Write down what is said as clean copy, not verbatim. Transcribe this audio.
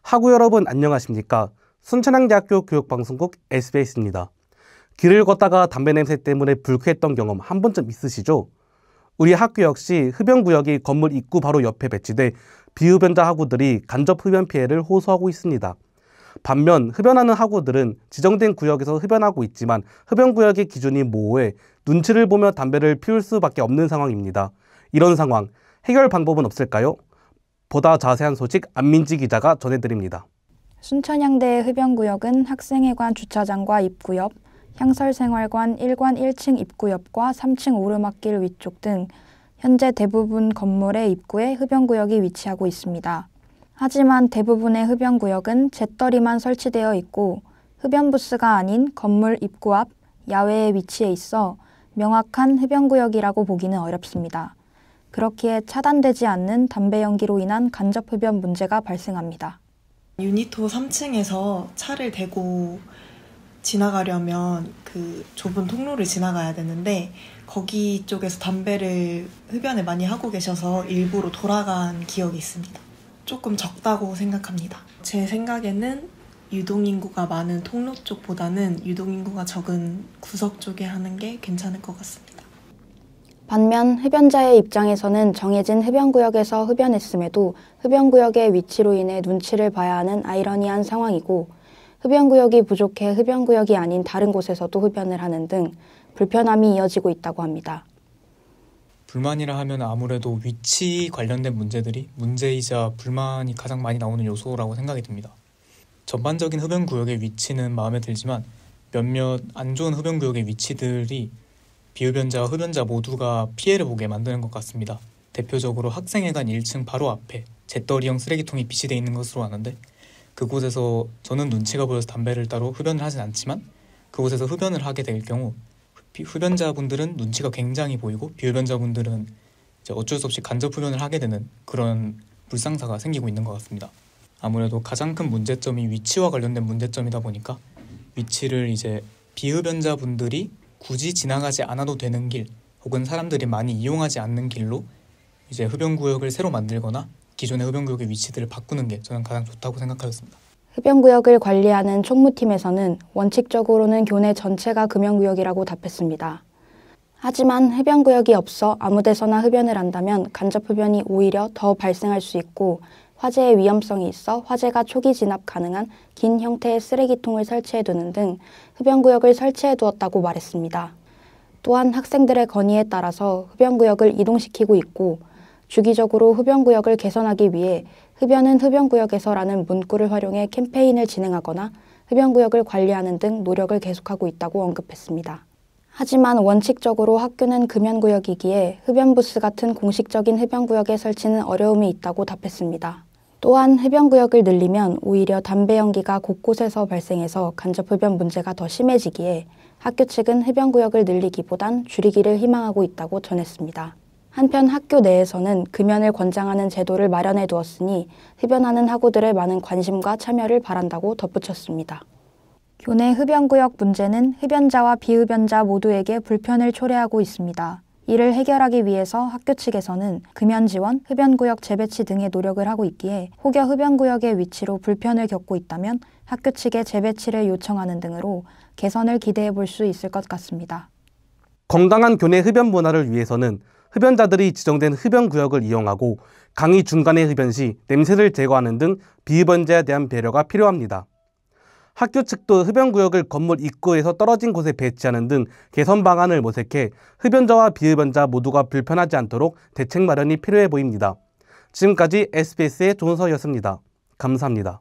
학우 여러분 안녕하십니까? 순천향대학교 교육방송국 SBS입니다. 길을 걷다가 담배 냄새 때문에 불쾌했던 경험 한 번쯤 있으시죠? 우리 학교 역시 흡연구역이 건물 입구 바로 옆에 배치돼 비흡연자 학우들이 간접 흡연 피해를 호소하고 있습니다. 반면 흡연하는 학우들은 지정된 구역에서 흡연하고 있지만 흡연구역의 기준이 모호해 눈치를 보며 담배를 피울 수밖에 없는 상황입니다. 이런 상황, 해결 방법은 없을까요? 보다 자세한 소식 안민지 기자가 전해드립니다. 순천향대의 흡연구역은 학생회관 주차장과 입구 옆, 향설생활관 1관 1층 입구 옆과 3층 오르막길 위쪽 등 현재 대부분 건물의 입구에 흡연구역이 위치하고 있습니다. 하지만 대부분의 흡연구역은 재떨이만 설치되어 있고 흡연부스가 아닌 건물 입구 앞 야외에 위치해 있어 명확한 흡연구역이라고 보기는 어렵습니다. 그렇기에 차단되지 않는 담배 연기로 인한 간접 흡연 문제가 발생합니다. 유니토 3층에서 차를 대고 지나가려면 그 좁은 통로를 지나가야 되는데 거기 쪽에서 담배를 흡연을 많이 하고 계셔서 일부러 돌아간 기억이 있습니다. 조금 적다고 생각합니다. 제 생각에는 유동인구가 많은 통로 쪽보다는 유동인구가 적은 구석 쪽에 하는 게 괜찮을 것 같습니다. 반면 흡연자의 입장에서는 정해진 흡연구역에서 흡연했음에도 흡연구역의 위치로 인해 눈치를 봐야 하는 아이러니한 상황이고 흡연구역이 부족해 흡연구역이 아닌 다른 곳에서도 흡연을 하는 등 불편함이 이어지고 있다고 합니다. 불만이라 하면 아무래도 위치 관련된 문제이자 불만이 가장 많이 나오는 요소라고 생각이 듭니다. 전반적인 흡연구역의 위치는 마음에 들지만 몇몇 안 좋은 흡연구역의 위치들이 비흡연자와 흡연자 모두가 피해를 보게 만드는 것 같습니다. 대표적으로 학생회관 1층 바로 앞에 재떨이형 쓰레기통이 비치되어 있는 것으로 아는데 그곳에서 저는 눈치가 보여서 담배를 따로 흡연을 하진 않지만 그곳에서 흡연을 하게 될 경우 흡연자분들은 눈치가 굉장히 보이고 비흡연자분들은 이제 어쩔 수 없이 간접 흡연을 하게 되는 그런 불상사가 생기고 있는 것 같습니다. 아무래도 가장 큰 문제점이 위치와 관련된 문제점이다 보니까 위치를 이제 비흡연자분들이 굳이 지나가지 않아도 되는 길 혹은 사람들이 많이 이용하지 않는 길로 이제 흡연구역을 새로 만들거나 기존의 흡연구역의 위치들을 바꾸는 게 저는 가장 좋다고 생각하였습니다. 흡연구역을 관리하는 총무팀에서는 원칙적으로는 교내 전체가 금연구역이라고 답했습니다. 하지만 흡연구역이 없어 아무 데서나 흡연을 한다면 간접 흡연이 오히려 더 발생할 수 있고 화재의 위험성이 있어 화재가 초기 진압 가능한 긴 형태의 쓰레기통을 설치해두는 등 흡연구역을 설치해두었다고 말했습니다. 또한 학생들의 건의에 따라서 흡연구역을 이동시키고 있고 주기적으로 흡연구역을 개선하기 위해 흡연은 흡연구역에서라는 문구를 활용해 캠페인을 진행하거나 흡연구역을 관리하는 등 노력을 계속하고 있다고 언급했습니다. 하지만 원칙적으로 학교는 금연구역이기에 흡연부스 같은 공식적인 흡연구역의 설치는 어려움이 있다고 답했습니다. 또한 흡연구역을 늘리면 오히려 담배 연기가 곳곳에서 발생해서 간접 흡연 문제가 더 심해지기에 학교 측은 흡연구역을 늘리기보단 줄이기를 희망하고 있다고 전했습니다. 한편 학교 내에서는 금연을 권장하는 제도를 마련해 두었으니 흡연하는 학우들의 많은 관심과 참여를 바란다고 덧붙였습니다. 교내 흡연구역 문제는 흡연자와 비흡연자 모두에게 불편을 초래하고 있습니다. 이를 해결하기 위해서 학교 측에서는 금연 지원, 흡연구역 재배치 등의 노력을 하고 있기에 혹여 흡연구역의 위치로 불편을 겪고 있다면 학교 측에 재배치를 요청하는 등으로 개선을 기대해 볼 수 있을 것 같습니다. 건강한 교내 흡연 문화를 위해서는 흡연자들이 지정된 흡연구역을 이용하고 강의 중간에 흡연 시 냄새를 제거하는 등 비흡연자에 대한 배려가 필요합니다. 학교 측도 흡연구역을 건물 입구에서 떨어진 곳에 배치하는 등 개선 방안을 모색해 흡연자와 비흡연자 모두가 불편하지 않도록 대책 마련이 필요해 보입니다. 지금까지 SBS의 조은서였습니다. 감사합니다.